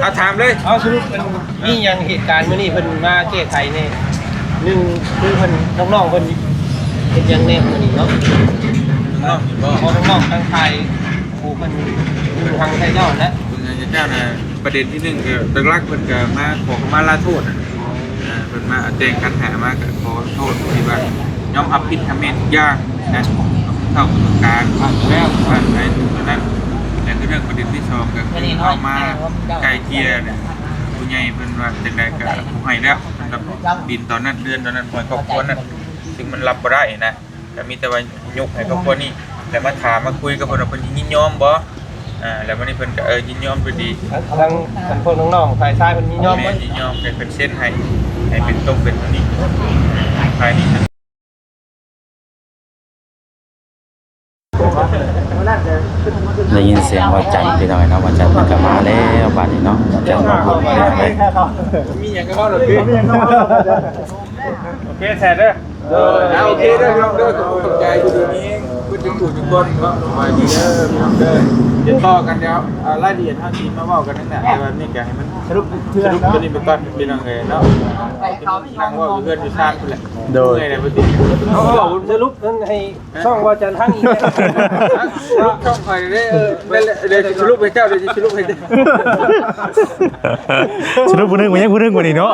เอาถามเลยเอาสรุปมันนี่ยังเหตุการณ์มื้อนี้เพิ่นมาแก้ไขเนี่ยหนึ่งคือเพิ่นน้องๆเพิ่นเฮ็ดหยังแน่มื้อนี้เนาะน้องๆบ่น้องๆทางไทยผู้เพิ่นทางไทยเจ้านะเพิ่นเจ้าน่ะประเด็นที่1คือตึกลักเพิ่นก็มาขอมาลาโทษเพิ่นมาแจ้งคันหามาก็ขอโทษที่ว่ายอมรับผิดทำแม่นทุกอย่างนะเข้ากระบวนการผ่านแล้วผ่านไปตอนนั้นแต่คือเรื่องประเด็นที่2ก็คือเข้ามาไกลเกลี่ยเนี่ยผู้ใหญ่เพิ่นว่าจังได๋ก็ผู้ให้แล้วสำหรับดินตอนนั้นเดือนตอนนั้นปล่อยครอบครัวนั้นซึ่งมันรับบ่ได้นะก็มีแต่ว่ายกให้ครอบครัวนี้แล้วมาถามมาคุยกับเพิ่นว่าเพิ่นยินยอมบ่แล้ววันนี้เพิ่นก็ยินยอมไปดีทางพวกน้องๆฝ่ายชายเพิ่นยินยอมบ่ยินยอมเป็นเส้นให้เป็นตรงเป็นอันนี้ภายนี้ได้ยินเสียงว่าจันพี่น้อยเนาะว่าจันมันก็มาแล้วบัดนี้เนาะจันมาบุกแล้วเลยมีหยังก็เว้าเลยพี่โอเคแซ่เด้อโอเคเด้อพี่น้องเด้อขอบใจอยู่ดีนี้พูดถึงถูกทุกคนก็สบายดีเด้อพี่น้องเด้อเดี๋ยวต่อกันเดี๋ยวรายละเอียดเฮาสิมาเว้ากันนั่นแหละแต่ว่านี่ก็ให้มันสรุปตัวนี้ไปก่อนพี่น้องเอ้ยเนาะนั่งว่าเพื่อนอยู่ซ่านพุ่นแหละโดยได้บ่ติเอาสรุปนั้นให้ช่องว่าจันทั้งอีกช่องคอยได้เดี๋ยวสรุปให้เจ้าเดี๋ยวสรุปให้เจ้าสรุปผู้นึงมันยังผู้นึงกว่านี้เนาะ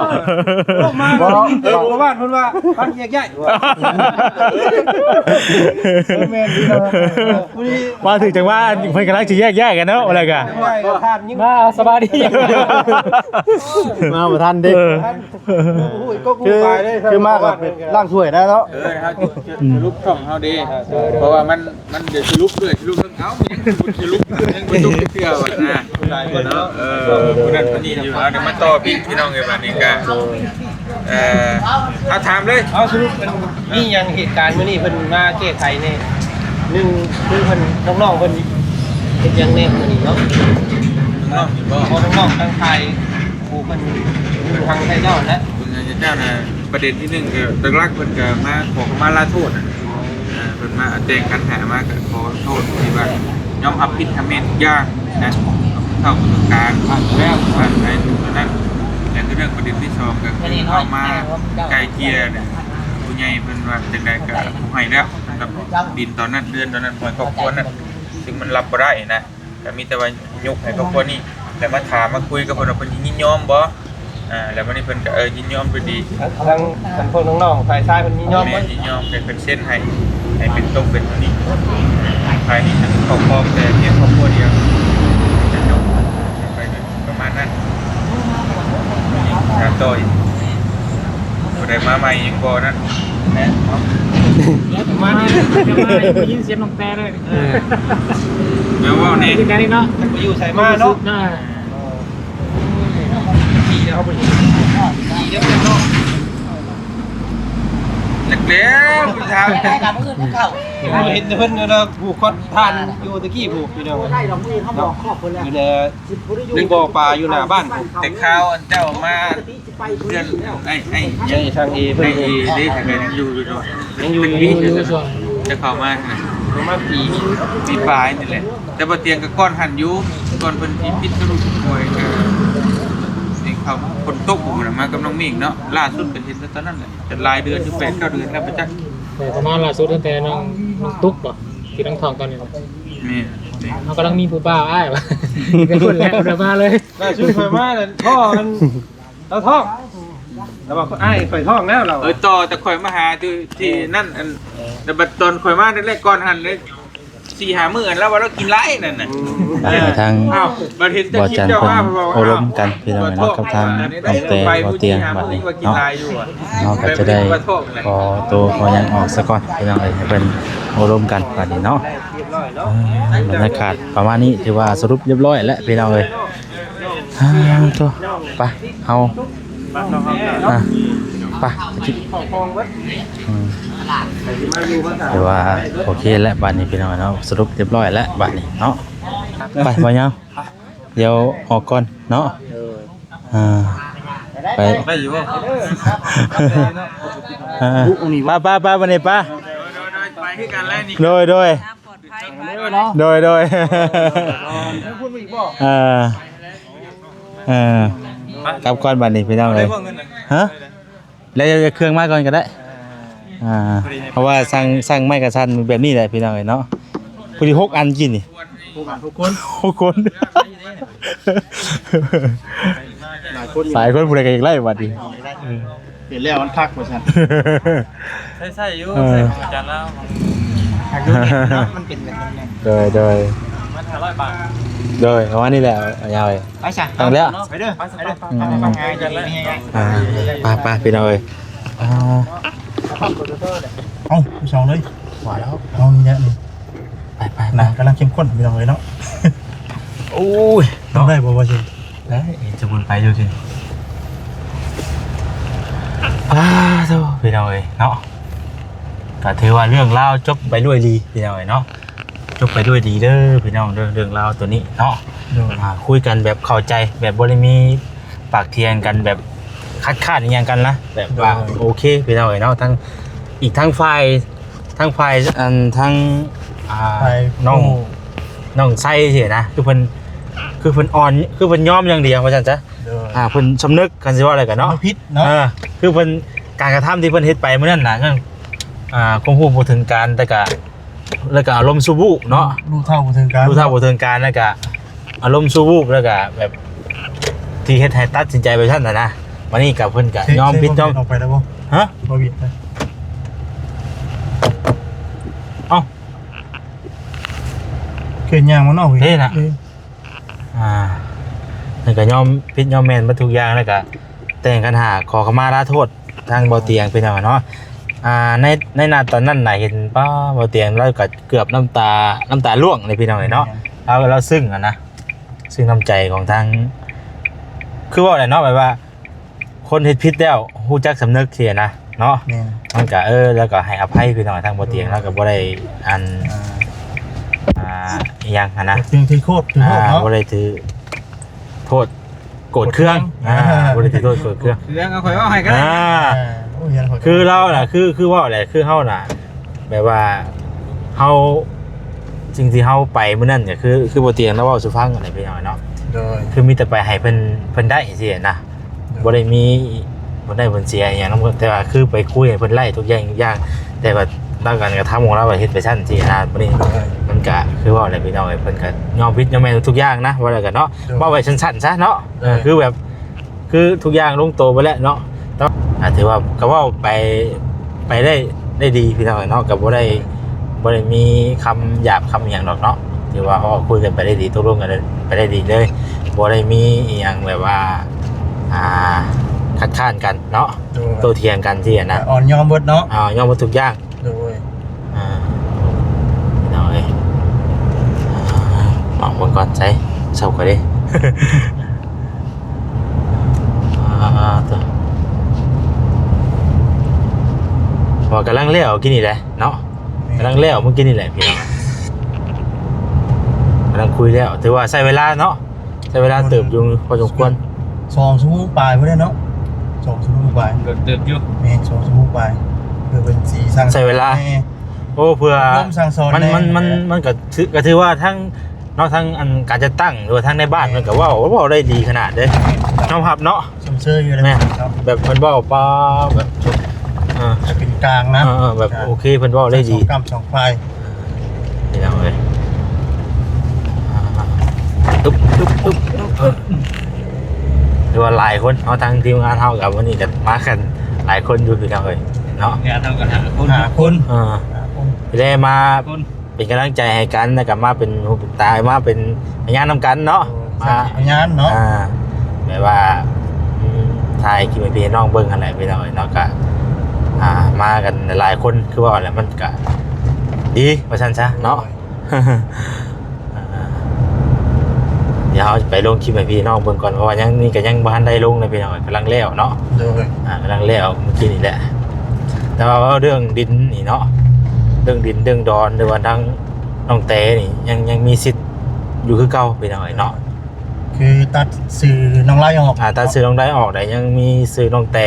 มาบ่บ้านเพิ่นว่าพันแยกย้ายมาถึงจังว่าเพิ่นกำลังสิแยกกันเนาะอะไรกันมาสบายดีมาบ่ทันเด้คือมากกับร่างถ้วยนะเนาะสรุปช่องเฮาดีเพราะว่ามันเดี๋ยวสรุปด้วยสรุปเรื่องเอ้าสรุปยังบ่ต้องเชื่อว่านะเนาะผู้นั้นผู้นี้อยู่เดี๋ยวมาต่อพี่น้องเอ้ยบัดนี้ก็เอาถามเลยเอาสรุปมันนี่ยังเหตุการณ์มื้อนี้เพิ่นมาแก้ไขเนี่ยหนึ่งคือเพิ่นน้องๆเพิ่นเฮ็ดหยังแน่มื้อนี้เนาะน้องๆบ่น้องๆทางไทยผู้เพิ่นทางไทยเจ้านะเพิ่นเจ้าน่ะประเด็นที่1คือตึกลักเพิ่นก็มาขอมาลาโทษเพิ่นมาแจ้งคันหามาก็ขอโทษที่ว่ายอมรับผิดทำแม่นทุกอย่างนะเข้ากระบวนการผ่านแล้วผ่านไปตอนนั้นแต่คือเรื่องประเด็นที่2ก็คือเข้ามาไกลเกลี่ยเนี่ยผู้ใหญ่เพิ่นว่าจังได๋ก็ผู้ให้แล้วสำหรับดินตอนนั้นเดือนตอนนั้นปล่อยครอบครัวนั้นซึ่งมันรับบ่ได้นะก็มีแต่ว่ายกให้ครอบครัวนี้แล้วมาถามมาคุยกับเพิ่นว่าเพิ่นยินยอมบ่แล้ววันนี้เพิ่นก็ยินยอมไปดีทางพวกน้องๆฝ่ายชายเพิ่นยินยอมบ่ยินยอมเป็นเส้นให้เป็นตรงเป็นอันนี้ภายนี้ทั้งครอบครัวแต่เพียงครอบครัวเดียวจะจบไปประมาณนั้นถามต่ออีกบ่ได้มาใหม่ยังบ่นั่นมานี่ยินเสียงน้องแต่เลยแล้วว่านี่คือกันนี่เนาะอยู่ใส่มาเนาะขี่เอาไปขี่เดี๋ยวเนาะจักแล้วผู้ชายได้กับเพิ่นเข้าเห็นเพิ่นเนาะผูกคอทานอยู่ตะกี้ผูกพี่น้องได้ดอกมือเขาบอกครอบเพิ่นแล้วอยู่ในบ่อปลาอยู่หน้าบ้านแต่ข้าวเจ้ามาเพื่อนไอ้ทางเอเพิ่นได้ทางยังอยู่ด้วยยังอยู่จะเข้ามาประมาณปีปลายนี่แหละแต่บ่เตียงกับก้อนหั่นอยู่ก้อนเพิ่นสิปิดสรุปป่วยก็นี่เขาคนตกผมมากับน้องมิ่งเนาะล่าสุดเป็นเห็นตอนนั้นแหละแต่รายเดือนอยู่8-9เดือนแล้วไปจักแต่ประมาณล่าสุดตั้งแต่น้องตุ๊กบ่ที่น้องทองตอนนี้นี่เขากำลังมีผู้บ่าวอ้ายว่ะเป็นคนแรกเดินมาเลยล่าสุดข่อยมาแล้วท่อมันเราท่องแล้วบอกอ้ายข่อยท่องแล้วเราต่อแต่ข่อยมาหาที่นั่นอันแต่บัดตอนข่อยมาแรกๆก่อนหั่นเลย4-5 มื้อแล้วว่าเรากินหลายนั่นน่ะทางบ่จันเพิ่นโอลมกันพี่น้องเนาะกับทางน้องแต่บ่เตียงบัดนี้เนาะเนาะก็จะได้ขอตัวขอยังออกซะก่อนพี่น้องเอ้ยให้เพิ่นโอลมกันบัดนี้เนาะบรรยากาศประมาณนี้ถือว่าสรุปเรียบร้อยแล้วพี่น้องเอ้ยตัวไปเฮาไปคิดถือว่าโอเคแล้วบัดนี้พี่น้องเนาะสรุปเรียบร้อยแล้วบัดนี้เนาะไปบ่ยาวเดี๋ยวออกก่อนเนาะไปอยู่บ่ป้าวันนี้ป้าไปคือกันแล้วนี่โดย เนาะ โดย พูดมาอีกบ่ กลับก่อนบัดนี้พี่น้องเลยฮะแล้วจะเครื่องมาก่อนก็ได้เพราะว่าสั่งไม้กระชันแบบนี้แหละพี่น้องเลยเนาะพอดี6 อันกินนี่6 คนหลายคนผู้ใดก็อยากไล่บัดนี้ เห็นแล้วมันคักบ่ซั่น ใช่อยู่ใส่ของจานแล้ว มันเป็นแบบนั้น โดย มัน500 บาท เพราะว่านี่แหละยาวเลย ไปซะ ตั้งแล้ว ไปเด้อไปเด้อง่ายๆนี่ง่าย ไปพี่น้องเลยๆเอ้าผู้ชองเลยหวานแล้วเอาเนี่ยนี่ ไป น้ำกำลังเข้มข้นพี่น้องเลยเนาะ โอ้ย ต้องได้บ่ว่าสิ ได้จะบุญไปอยู่สิโธ่พี่น้องเลยเนาะก็ถือว่าเรื่องราวจบไปด้วยดีพี่น้องเลยเนาะจบไปด้วยดีเด้อพี่น้องเรื่องราวตัวนี้เนาะคุยกันแบบเข้าใจแบบบ่ได้มีปากเทียงกันแบบคัดอหย่างกันนะแบบว่าโอเคพี่น้องเลยเนาะทั้งอีกทั้งฝ่ายทั้งน้องไส้เสียนะคือเพิ่นอ่อนคือเพิ่นยอมอย่างเดียวว่าซั่นจ้ะเพิ่นสำนึกกันสิว่าอะไรกันเนาะ พิษเนาะ คือเพิ่นการกระทำที่เพิ่นเฮ็ดไปมื้อนั้นน่ะนั่นคงฮู้บ่ถึงการแต่ก็แล้วก็อารมณ์ชั่ววูบเนาะ รู้เท่าบ่ถึงการ รู้เท่าบ่ถึงการแล้วก็อารมณ์ชั่ววูบแล้วก็แบบที่เฮ็ดให้ตัดสินใจไปซั่นน่ะนะวันนี้ก็เพิ่นก็ยอมผิดยอม ออกไปแล้วบ่ ฮะ บ่ผิดนะ เอ้า เกินย่างมันเนาะ เด้น่ะ นั่นก็ยอมผิดยอมแม่นมาทุกอย่างแล้วก็แต่งกันหาขอขมาลาโทษทางเบาเตียงเป็นเอาเนาะในนาตอนนั้นน่ะเห็นป้าเบาเตียงแล้วก็เกือบน้ำตาร่วงเลยพี่น้องเนาะเราซึ้งอ่ะนะซึ่งน้ำใจของทางคือว่าอะไรเนาะแบบว่าคนเฮ็ดผิดแล้วฮู้จักสำนึกเสียนะเนาะมันก็แล้วก็ให้อภัยพี่น้องทางเบาเตียงแล้วก็บ่ได้อันอีหยังนะ ถือโคตรเนาะ บ่ได้ถือโทษโกรธเครื่องบริสุทธิ์โทษโกรธเครื่อง เรื่องเอาข่อยว่าให้ก็ได้ คือเราน่ะคือว่าอะไรคือเฮาน่ะแบบว่าเฮาจริงที่เฮาไปมื้อนั้นก็คือบ่เตียงแล้วเว้าสู่ฟังอะไรไปหน่อยเนาะคือมีแต่ไปให้เพิ่นได้สินะบ่ได้มีบ่ได้เพิ่นเสียอย่างนั้นแต่ว่าคือไปคุยให้เพิ่นไล่ทุกอย่างแต่ว่าด้านการกระทำของเราเฮ็ดไปซั่นสินะบ่นี้มันก็คือว่าอะไรพี่น้องเพิ่นก็ยอมผิดยอมแม่นทุกอย่างนะว่าแล้วกันเนาะว่าไว้สั้นๆซะเนาะคือแบบคือทุกอย่างลงตัวไปแล้วเนาะถือว่าก็ว่าไปได้ดีพี่น้องเนาะก็บ่ได้มีคำหยาบคำหยังดอกเนาะถือว่าเขาคุยกันไปได้ดีตกลงกันไปได้ดีเลยบ่ได้มีอีหยังแบบว่าคัดค้านกันเนาะโต้เถียงกันที่นะอ่อนยอมเบิดเนาะยอมหมดทุกอย่างโดยน้อยมองบนก่อนใช่เศร้ากันดิพอกำลังเลี้ยวกินนี่แหละเนาะกำลังเลี้ยวเมื่อกี้นี่แหละพี่น้องกำลังคุยแล้วถือว่าใช้เวลาเนาะใช้เวลาเติมอยู่พอสมควร2 ชั่วโมงปลายบ่ได้เนาะ2 ชั่วโมงปลายเติมอยู่แม่2 ชั่วโมงปลายเพื่อเป็นสีสร้างใช้เวลาโอ้เพื่อมันก็ถือว่าทั้งนอกทั้งอันการจะตั้งหรือว่าทั้งในบ้านมันก็ว่าได้ดีขนาดเลยน้องหับเนาะสมเชยอยู่เลยแบบเพิ่นว่าป้าแบบจะเป็นกลางนะแบบโอเคเพิ่นว่าได้ดี2 กำ 2 ปลายนี่แล้วเลยตุ๊บหรือว่าหลายคนเอาทางทีมงานเท่ากับวันนี้จะมากันหลายคนอยู่คือกันเลยเนาะงานเท่ากัน5 คน ได้มาเป็นกำลังใจให้กันแล้วก็มาเป็นหูเป็นตามาเป็นพยานนำกันเนาะมาพยานเนาะแบบว่าถ่ายคลิปพี่น้องเบิ้งอะไรพี่น้องเนาะก็มากันหลายคนคือว่าอะไรมันก็ดีว่าซั่นซะเนาะเดี๋ยวไปลงคลิปให้พี่น้องเบิ่งก่อนเพราะว่ายังนี่ก็ยังบ่ทันได้ลงเลยพี่น้องกำลังแล้วเนาะกำลังแล้วเมื่อกี้นี่แหละแต่ว่าเรื่องดินนี่เนาะเรื่องดินเรื่องดอนหรือว่าทั้งน้องเตนี่ยังมีสิทธิ์อยู่คือเก่าพี่น้องเนาะคือตัดสื่อน้องไล่ออกตัดสื่อน้องไล่ออกได้ยังมีสื่อน้องเต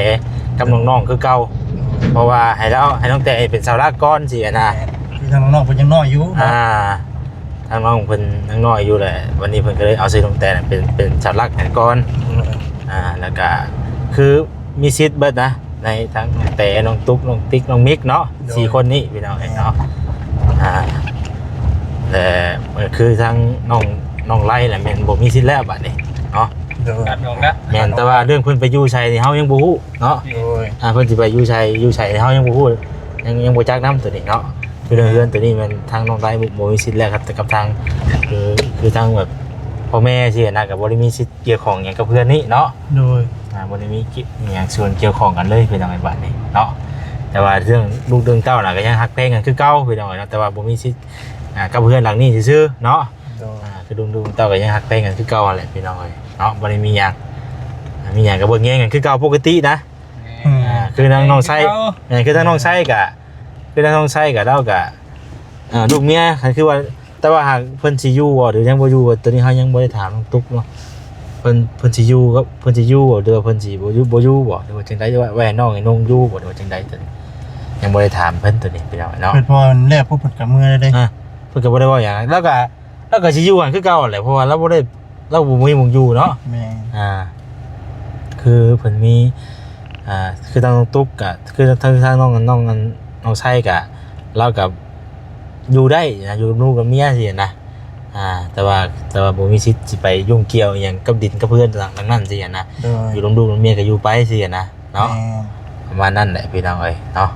กับน้องๆคือเก่าเพราะว่าให้น้องเตเป็นสาวรากก้อนสินะคือทางน้องๆเพิ่นยังน้อยอยู่ ทางน้องเพิ่นทั้งน้อยอยู่แหละวันนี้เพิ่นก็เลยเอาใส่ลงแต่น่ะเป็นชาวลักแห่งก่อนแล้วก็คือมีสิทธิ์เบิดนะในทั้งแต่น้องตุ๊กน้องติ๊กน้องมิกเนาะ4คนนี้พี่น้องเนาะแต่คือทางน้องไล่แหละแม่นบ่มีสิทธิ์แล้วบัดนี้เนาะ ตัดออกนะ แม่นแต่ว่าเรื่องเพิ่นไปอยู่ไสนี่เฮายังบ่ฮู้เนาะเพิ่นสิไปอยู่ไสเฮายังบ่ฮู้ยังบ่จักนำตัวนี้เนาะคือเรื่องตัวนี้มันทางน้องไล่บ่มีสิทธิ์แล้วครับแต่กับทางคือทางแบบพ่อแม่สินะก็บ่ได้มีสิทธิ์เกี่ยวข้องหยังกับเพื่อนนี่เนาะโดยบ่ได้มีหยังส่วนเกี่ยวข้องกันเลยพี่น้องไอ้บัดนี้เนาะแต่ว่าเรื่องลูกเรื่องเต้าน่ะก็ยังฮักแพงกันคือเก่าพี่น้องเนาะแต่ว่าบ่มีสิทธิ์กับเพื่อนหลังนี้ซื่อๆเนาะคือลุงเต้าก็ยังฮักแพงกันคือเก่าแหละพี่น้องเนาะบ่ได้มีหยังก็เบิ่งแย่งกันคือเก่าปกตินะคือทางน้องไส้คือทางน้องไส้ก็เล่าก็ลูกเมียคือว่าแต่ว่าหากเพิ่นสิอยู่บ่หรือยังบ่อยู่ตัวนี้เฮายังบ่ได้ถามน้องตุ๊กเนาะเพิ่นสิอยู่ก็เพิ่นสิอยู่บ่หรือว่าเพิ่นสิบ่อยู่บ่หรือว่าจังได๋ว่าแหวนน้องไอ้นงอยู่บ่หรือว่าจังได๋ตัวนี้ยังบ่ได้ถามเพิ่นตัวนี้พี่น้องเนาะ เพิ่นพอแลกผู้เพิ่นกับมือได้ เพิ่นก็บ่ได้เว้าหยังแล้วก็สิอยู่กันคือเก่าแหละเพราะว่าเราบ่มีหมู่อยู่เนาะ แม่ คือเพิ่นมีคือทางน้องตุ๊กก็คือทางน้องไส้ก็เราก็อยู่ได้นะอยู่กับลูกกับเมียสินะแต่ว่าบ่มีสิทธิ์สิไปยุ่งเกี่ยวอหยังกับดินกับเพื่อนต่างๆนั้นสินะ โดย อยู่กับลูกกับเมียก็อยู่ไปสินะเนาะประมาณนั้นแหละพี่น้องเอ้ยเนาะ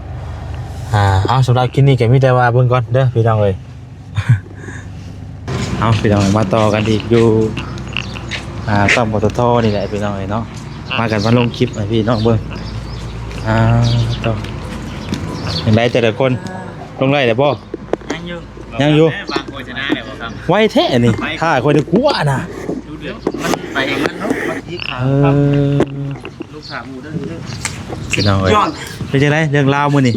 เอาสำหรับคลิปนี้ก็มีแต่ว่าเบิ่งก่อนเด้อพี่น้องเอ้ย เอาพี่น้องมาต่อกันอีกอยู่ซ่อมปตทนี่แหละพี่น้องเอ้ยเนาะมากันมาลงคลิปให้พี่น้องเบิ่งต่ออย่างไรแต่ละคนลงได้แต่บ่ ยังอยู่บางโฆษณาเนี่ยบ่ครับ ไว้แท้นี่ถ้าคนจะกลัวนะ ดูเดือดมันไปเองมันเนาะมันสีขาวลูกขาหมูเด้อ พี่น้องเอ้ยเป็นจังไดเรื่องราวมื้อนี้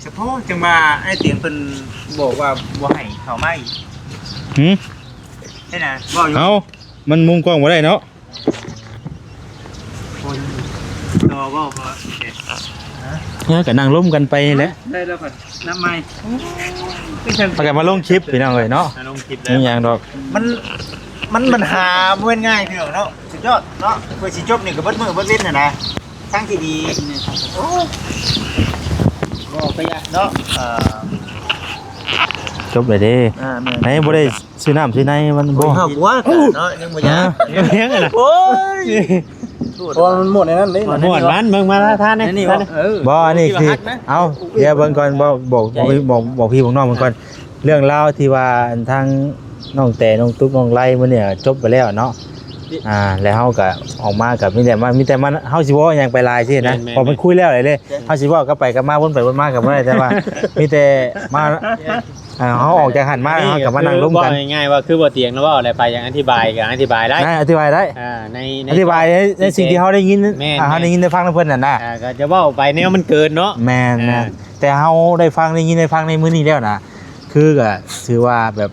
เฉพาะจังมาไอ้เตียงเพิ่นบอกว่าบ่ให้เข้ามาอีก หืม ใช่นะบ่อยู่ เอามันมุมกล้องบ่ได้เนาะ คนต่อบ่ก็นั่งร่วมกันไปนี่แหละ ได้แล้วก่อนน้ำใหม่ ปากกันมาลงคลิปพี่น้องเอ้ยเนาะ ลงคลิป นี่หยังดอก มันหาบ่เป็นง่ายพี่น้องเนาะสุดยอดเนาะเพื่อสิจบนี่ก็เบิดมื้อเบิดเว้นน่ะนะทางที่ดีโอ้บ่ไปยะเนาะจบเลยเด้ไหนบ่ได้ซื้อน้ำซื้อในมันบ่ เฮาหัวเนาะยังบ่ยะ เลี้ยงน่ะ โอ้ย เพราะมันหมดในนั้นเลย ม่วนมันเบิ่งมาทานนี่บ่อันนี้คือเอาเดี๋ยวเบิ่งก่อนบอกพี่บอกน้องเบิ่งก่อนเรื่องราวที่ว่าทางน้องแต่น้องตุ๊กน้องไล่มื้อเนี่ยจบไปแล้วเนาะแล้วเฮาก็ออกมากับมีแต่มันเฮาสิบ่หยังไปลายสินะพอมันคุยแล้วเลยเฮาสิบ่ก็ไปก็มาวนไปวนมาก็บ่ได้แต่ว่ามีแต่มาเฮาออกจากหันมาเฮาก็มานั่งร่วมกันง่ายๆว่าคือบ่เตียงแล้วว่าอะไรไปอย่างอธิบายก็อธิบายได้ อธิบายได้ ใน อธิบายในสิ่งที่เฮาได้ยินเฮาได้ยินได้ฟังเพิ่นนั่นน่ะ ก็จะเว้าไปแนวมันเกินเนาะ แม่นแต่เฮาได้ฟังได้ยินได้ฟังในมื้อนี้แล้วนะคือก็ถือว่าแบบ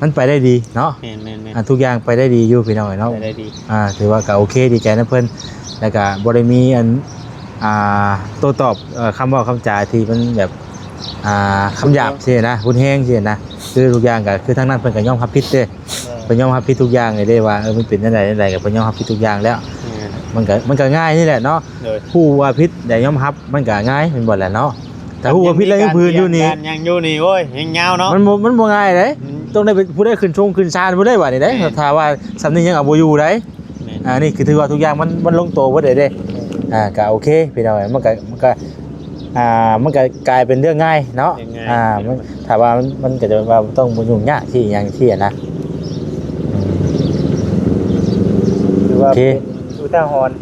มันไปได้ดีเนาะ แม่นทุกอย่างไปได้ดีอยู่พี่น้องเนาะ ไปได้ดี ถือว่าก็โอเคดีใจนะเพิ่นแล้วก็บ่ได้มีอันโต้ตอบคำเว้าคำจาที่มันแบบคำหยาบสินะรุนแรงสินะคือทุกอย่างก็คือทางนั้นเพิ่นก็ยอมรับผิดเด้เพิ่นยอมรับผิดทุกอย่างเลยเด้ว่ามันเป็นจังได๋ก็เพิ่นยอมรับผิดทุกอย่างแล้วมันก็ง่ายนี่แหละเนาะผู้ว่าผิดได้ยอมรับมันก็ง่ายเป็นบ่แหละเนาะแต่ผู้ว่าผิดแล้วยังพื้นอยู่นี่ยังอยู่นี่โอ้ยยังยาวเนาะมันบ่ง่ายเด้ต้องได้ผู้ได้ขึ้นชงขึ้นศาลบ่ได้ว่านี่เด้ถ้าว่าสำนี้ยังเอาบ่อยู่เด้นี่คือถือว่าทุกอย่างมันลงตัวบ่ได้เด้ก็โอเคพี่น้องมันก็กลายเป็นเรื่องง่ายเนาะมันถ้าว่ามันก็จะว่าต้องบ่ยุ่งยากที่อย่างที่นะคือว่าอุทาหรณ์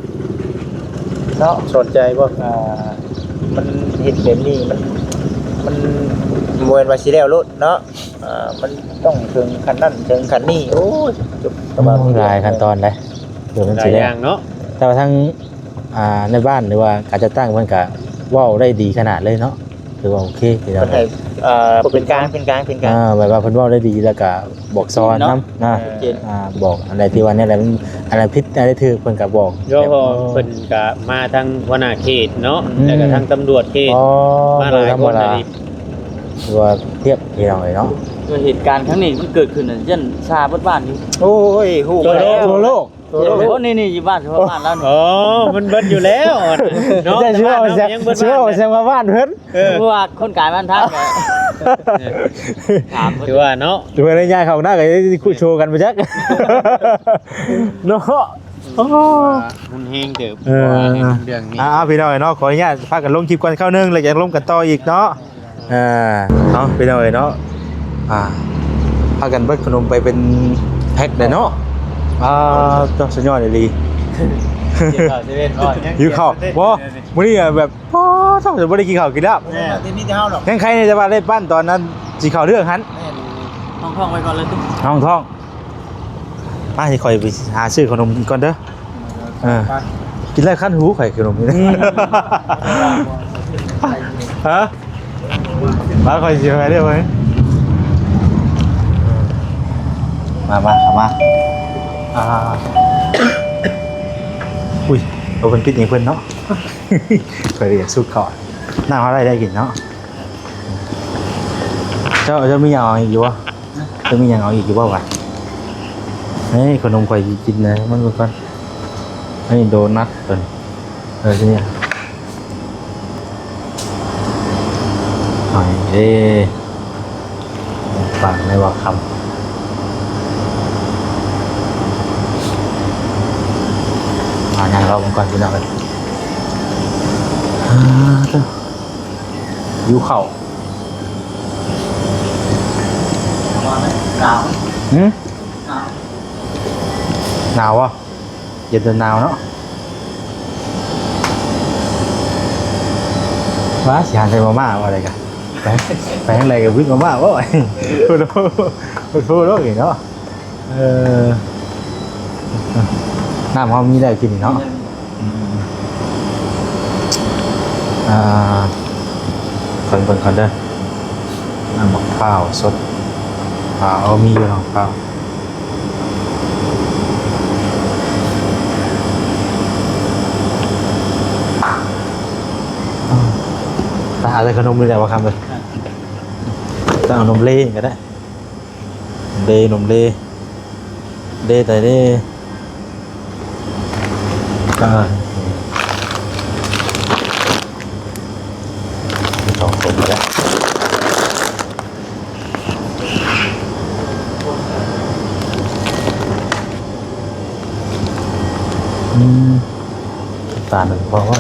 เนาะสนใจบ่มันเฮ็ดแบบนี้มันมวยว่าสิแล้วโลดเนาะมันต้องถึงขั้นนั้นถึงขั้นนี้โอ้ยจบประมาณ หลายขั้นตอนเลยเดี๋ยวมันสิได้เนาะแต่ว่าทั้งในบ้านหรือว่าการจัดตั้งเพิ่นก็เว้าได้ดีขนาดเลยเนาะถือว่าโอเคพี่น้องเป็นกลางแบบว่าเพิ่นเว้าได้ดีแล้วก็บอกสอนนำนะบอกอะไรที่ว่าเนี่ยอะไรผิดอะไรถูกเพิ่นก็บอกโยเพิ่นก็มาทางหัวหน้าเขตเนาะแล้วก็ทางตำรวจเขตมาหลายคนเลย ถือว่าเทียบพี่น้องเลยเนาะ เหตุการณ์ครั้งนี้มันเกิดขึ้นเช่นชาบ้านอยู่ โอ้ยฮู้ ทั่วโลก โอ้นี่อยู่บ้านเฉพาะบ้านแล้ว อ๋อมันเบิดอยู่แล้วเนาะแต่ว่าเชื่อว่าแซงว่าบ้านเพิ่น เพราะว่าคนกายบ้านท่านถาม ถือว่าเนาะถือว่าได้ย้ายเข้าหน้าก็คุยโชว์กันไปจักเนาะมันเฮงเด้อเรื่องนี้พี่น้องเนาะขออนุญาตพากันลงคลิปก่อนเข้านึงแล้วจะลงกันต่ออีกเนาะเนาะพี่น้องเนาะพากันเบิดขนมไปเป็นแพ็คได้เนาะต้องสุดยอดเลยลีหิวข้าวบ่มื้อนี้แบบพ่อต้องจะบ่ได้กินข้าวกินแล้วที่นี่จะเฮาหรอกใครเนี่ยจะว่าได้ปั้นตอนนั้นสิเข้าเรื่องหัน ท่องไว้ก่อนเลยตุ๊ก ท้องมาสิข่อยไปหาซื้อขนมกินก่อนเด้อกินแล้วคันหูข่อยขนมนี่นะฮะมาข่อยสิไปเด้อเว้ยมาอุ้ยเอาเป็นปิดอย่างเพื่อนเนาะเคยเรียกสุดก่อนหน้าเขาได้กินเนาะจะมีอย่างอีกอยู่วะจะมีอย่างเอาอีกอยู่บ้างวะเฮ้ยขนมข่อยกินนะมันก่อนให้โดนัทก่อนที่นี่หน่อยฟังในว่าคำงานเราก่อนพี่น้องเลยยูเข่าหนาวอ่ะเย็นจนหนาวเนาะว้าสิหานใส่มาม่าอะไรกันไปข้างในกับวิ่งมาม่าว่าพูดแล้วเห็นเนาะน้ำเขามีได้กินเนาะคนเด้อน้ำมะพร้าวสดมีอยู่หรอเปล่าตาอะไรขนมเลยแหละว่าคำเลยตาเอานมเล่ก็ได้นมเล่แต่เล่สองคนแล้วตาหนึ่งเพราะว่า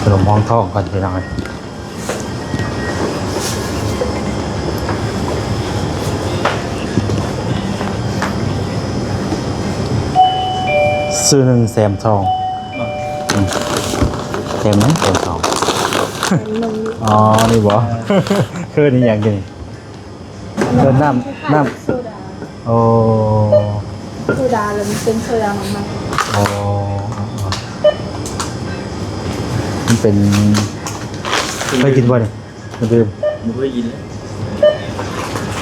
ขนมห้องทองก่อนไปหน่อยซื้อหนึ่งแซมทองแซมนั้นแซมทองอ๋อนี่บ่คือนี่อย่างนี้เดินน้ำโอ้โซดาเลยมันเป็นโซดามันโอ้มันเป็นเคยกินบ่เนี่ยมันดื่ม ไม่เคยยินเลย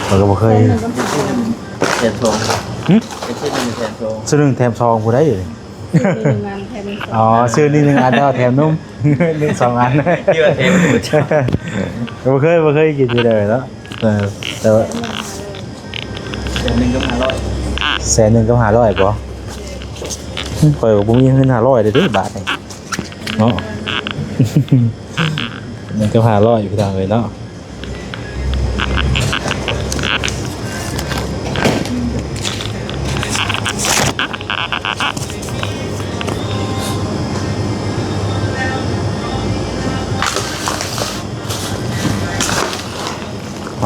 เราก็บ่เคย แทนทองเป็นเช่นแทนทอง ซื้อหนึ่งแถมซองกูได้อยู่อ๋อซื้อนี่หนึ่งอันแล้วแถมนุ่มหนึ่งสองอันที่ว่าแทนบ่เคยกินเลยแล้วแต่ว่าแสนหนึ่งก็500ป่ะข่อยก็บ่มีเงิน500เด้อบาทนี่เนาะมันก็500อยู่พี่ทางเลยเนาะ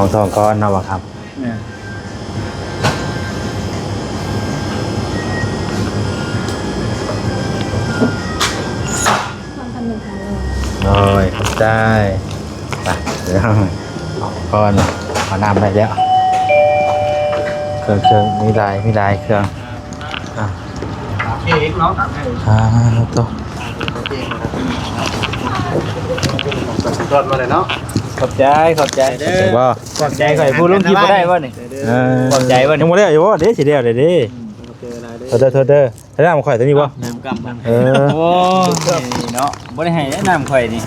ของทองก้อนเนาะครับโอ้ยเข้าใจไปเดี๋ยวก้อนเอาน้ำไปแล้วเครื่องมีลายเครื่องเค้กเนาะตัวรถมาเลยเนาะขอบใจเด้อบ่ขอบใจข่อยพูดลงคลิปบ่ได้บ่นี่ขอบใจบ่ยังบ่ได้อยู่บ่เด้สิเดียวเด้โทษเด้อถ้าน้ำข่อยตัวนี้บ่น้ำกำโอ้ เนาะบ่ได้ให้แนะนำข่อยนี่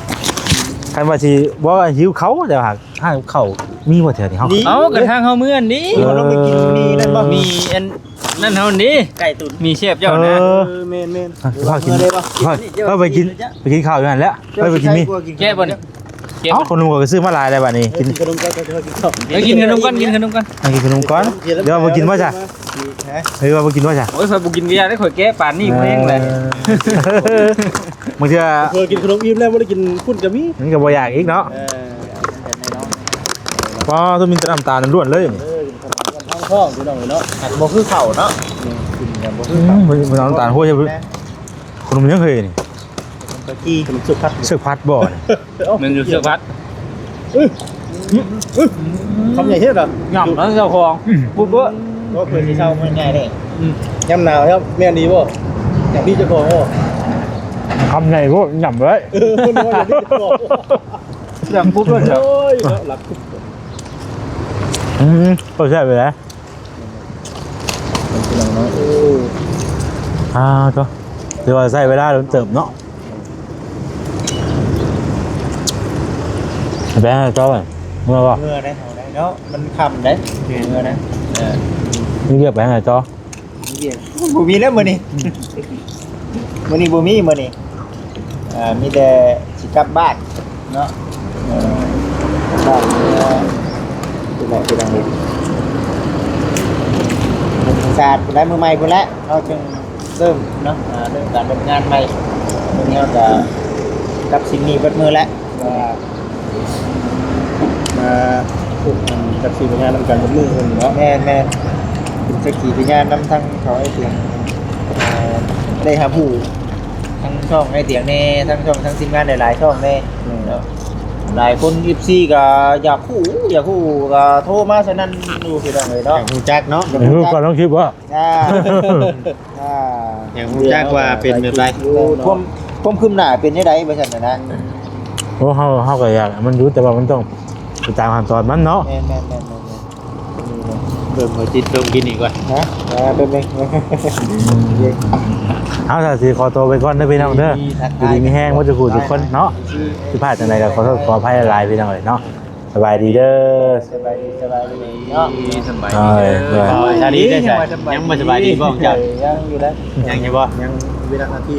คันว่าสิบ่ว่าหิวเขาแต่ว่าหาเขามีบ่แถวนี้เฮา เอากระทางเฮามื้ออันนี้ เราต้องไปกินมีนั่นบ่ มีอันนั่นเฮานี่ ไก่ตุ๋น มีเชฟเจ้านะ แม่น พากินพาไปกินข้าวอยู่นั่นแหละไปกินมี แก้บ่นี่แก้ เอ้าคนลุงก็ซื้อมาหลายแล้วบัดนี้กิน ขนมก็กินข้าว ไปกินขนมก่อนกินขนมก่อน กินขนมก่อนเดี๋ยวมากินบ่จ้ะเฮ้ยว่าบ่กินบ่จ้ะ โอ้ยข่อยบ่กินเบียร์ได้ข่อยแก้ปานนี้บ่เองเลย มึงเชื่อ เคยกินขนมอิ่มแล้วบ่ได้กินพุ่นก็มี มันก็บ่อยากอีกเนาะพอต้องมีแต่น้ำตาลล้วนเลย ท้องพี่น้องเนาะ บ่คือข้าวเนาะกินกันบ่คือข้าว มันน้ำตาลโหใช่มั้ยขนมยังเคยนี่ ตะกี้ขนมสุกพัด เสื้อพัดบ่นี่ มันอยู่เสื้อพัด คำใหญ่เฮ็ดอ่ะ ย่ำแล้วเจ้าของปุ๊บเบ้อ ก็เพิ่นสิเช้ามันง่ายเด้ ยำหนาวครับแม่นดีบ่อยากดีเจ้าของบ่ คำไหนบ่หย่ำเลย คนว่าอยากดีเจ้าของ เรื่องปุ๊บด้วยเถอะ โอ้ยหลัก ก็ใช่ไปแล้วก็เดี๋ยวใส่เวลาโดนเติมเนาะแบงค์จ้อยเมื่อว่า เมื่อได้เฮาได้เนาะมันค่ำได้เมื่อนะนี่เรียกแบงค์จ้อ บ่มีแล้วมื้อนี้มื้อนี้บ่มีมื้อนี้มีแต่สิกลับบ้านเนาะบ้านเป็นดังนี้ศาสตร์ได้มือใหม่พุ่นแล้วเราจึงเริ่มเนาะเรื่องการดำเนินงานใหม่ตรงนี้เราจะกับสิ่งนี้เบิดมือแล้วว่า มาพวกจัดสีงานนำกันบนมือเพิ่นเนาะ แม่เป็นสักขีพยานนำทั้งเขาไอ้เสียงได้หาผู้ทั้งช่องไอ้เสียงแน่ทั้งช่องทั้งทีมงานหลายๆช่องแน่เนาะหลายคน14ก็อยากคู่ก็โทรมาฉะนั้นอยู่ที่นั่นเลยเนาะ ฮู้จักเนาะ รู้ก่อนต้องคิดว่า อย่างฮู้จักว่าเป็นแบบไร ผมขึ้นหน้าเป็นยังไงบ่ซั่นนะ โอ้เขาก็อยากมันรู้แต่ว่ามันต้องไปตามขั้นตอนมันเนาะ แม่ เบิ่งหัวจิตเบิ่งกินอีกว่า ฮะเป็นไง เอาแต่สิขอตัวไปก่อนนะพี่น้องเด้ออยู่ดีมีแห้งว่าจะพูดทุกคนเนาะที่พลาดจังไดก็ขอโทษขออภัยหลายๆพี่น้องเลยเนาะสบายดีเด้อ สบายดีเนาะ สบาย เออ ชาลีได้ใช่ยังบ่สบายดีบ่จัง ยังอยู่แล้ว ยังอยู่บ่ยังเวลานาที